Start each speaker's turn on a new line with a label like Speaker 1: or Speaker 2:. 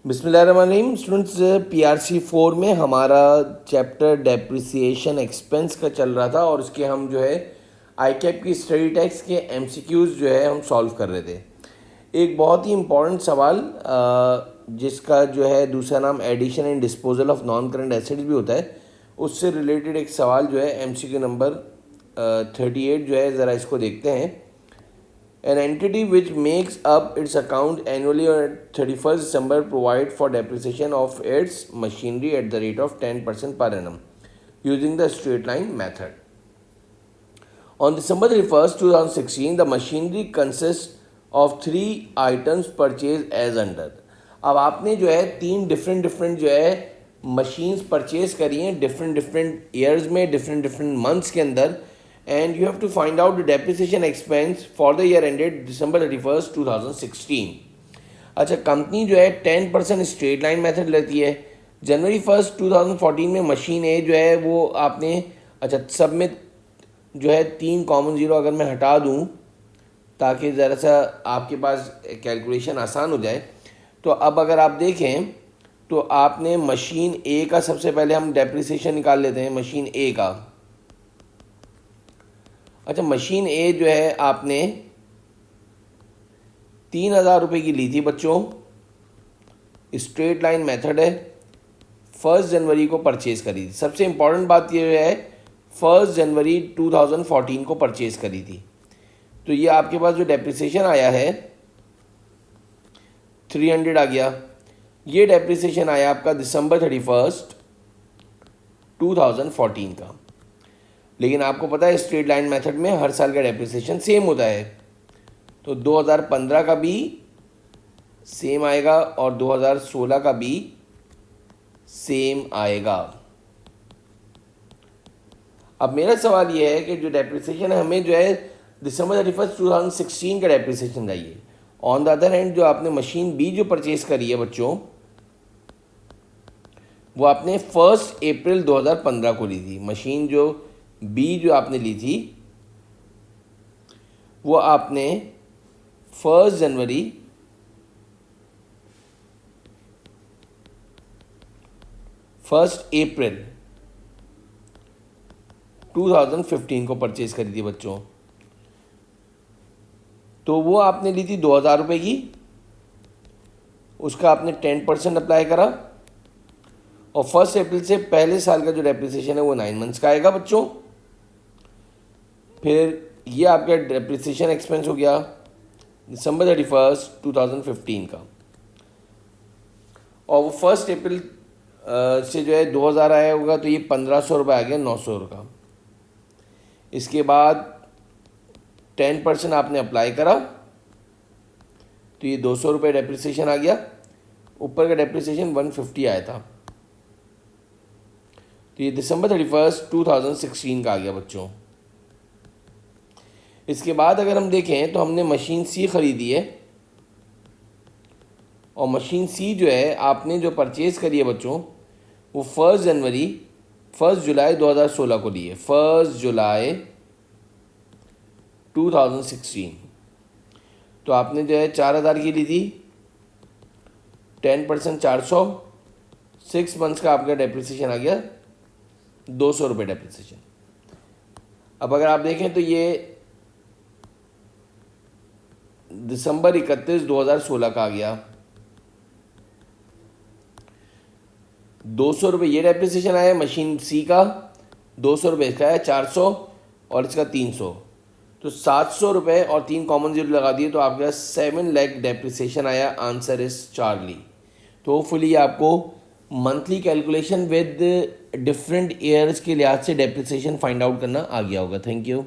Speaker 1: बिस्मिल्लाहिर्रहमानिर्रहीम students, PRC 4 में हमारा चैप्टर डेप्रिसिएशन एक्सपेंस का चल रहा था और उसके हम जो है आई कैप की स्टडी टेक्स्ट के एमसीक्यूज़ जो है हम सॉल्व कर रहे थे। एक बहुत ही इम्पॉर्टेंट सवाल जिसका जो है दूसरा नाम addition and disposal of non current assets भी होता है, उससे रिलेटेड एक सवाल जो है एमसीक्यू नंबर 38 जो है, ज़रा इसको देखते हैं। An entity which makes up its account annually on 31st December provide for depreciation of its machinery at the rate of 10% per annum using the straight line method. On December 31st, 2016, the machinery consists of 3 items purchased as under. अब आपने जो है 3 different जो है machines purchase करी हैं different years में, different months के अंदर, and you have to find out the depreciation expense for the year ended December 31st 2016. अच्छा, कंपनी जो है 10% स्ट्रेट लाइन मेथड लेती है। जनवरी 1st 2014 में मशीन ए जो है वो आपने, अच्छा सब में जो है 3 कॉमन ज़ीरो अगर मैं हटा दूं ताकि ज़रा सा आपके पास कैलकुलेशन आसान हो जाए, तो अब अगर आप देखें तो आपने मशीन ए का सबसे पहले हम डेप्रिसिएशन निकाल लेते हैं। मशीन ए का, अच्छा मशीन ए जो है आपने 3,000 रुपये की ली थी बच्चों, स्ट्रेट लाइन मेथड है, 1 जनवरी को परचेज़ करी थी। सबसे इम्पॉर्टेंट बात यह है 1 जनवरी 2014 को परचेज़ करी थी। तो ये आपके पास जो डेप्रिसिएशन आया है 300 आ गया। ये डेप्रिसिएशन आया आपका दिसंबर 31st 2014 का। लेकिन आपको पता है स्ट्रेट लाइन मेथड में हर साल का डेप्रिसिएशन सेम होता है, तो 2015 का भी सेम आएगा और 2016 का भी सेम आएगा। अब मेरा सवाल यह है कि जो डेप्रिसिएशन है हमें जो है दिसंबर 31st 2016 का डेप्रिसिएशन चाहिए। ऑन द अदर हैंड जो आपने मशीन बी जो परचेज करी है बच्चों, वो आपने 1 अप्रैल 2015 को ली थी। मशीन जो बी जो आपने ली थी वो आपने 1 जनवरी 1 अप्रैल 2015 को परचेज करी थी बच्चों। तो वो आपने ली थी 2,000 रुपये की, उसका आपने 10% अप्लाई करा और 1 अप्रैल से पहले साल का जो डेप्रिसिएशन है वो 9 मंथ्स का आएगा बच्चों। फिर ये आपका डेप्रिसिएशन एक्सपेंस हो गया दिसंबर 31st 2015 का, और वो 1 अप्रैल से जो है 2,000 आया होगा, तो ये 1,500 रुपये आ गया 900 का। इसके बाद 10% आपने अप्लाई करा तो ये 200 रुपये डेप्रिसिएशन आ गया। ऊपर का डेप्रिसिएशन 150 आया था, तो ये दिसंबर 31st 2016 का आ गया बच्चों। इसके बाद अगर हम देखें तो हमने मशीन सी ख़रीदी है और मशीन सी जो है आपने जो परचेज़ करी है बच्चों वो 1 जुलाई 2016 को ली है। 1 जुलाई 2016, तो आपने जो है 4,000 की ली थी, 10% 400, 6 मंथ्स का आपका डेप्रिसिएशन आ गया 200 रुपये डेप्रिसिएशन। अब अगर आप देखें तो ये दिसंबर 31 2016 का आ गया। 200 रुपये ये डेप्रिसिएशन आया मशीन सी का, 200 रुपये इसका आया, 400 और इसका 300, तो 700 रुपये और 3 कॉमन जीरो लगा दिए तो आपके पास 7 लाख डेप्रिसिएशन आया। Answer is Charlie. तो होपफुली आपको monthly calculation with different years के लिहाज से डेप्रिसिएशन फाइंड आउट करना आ गया होगा। Thank you.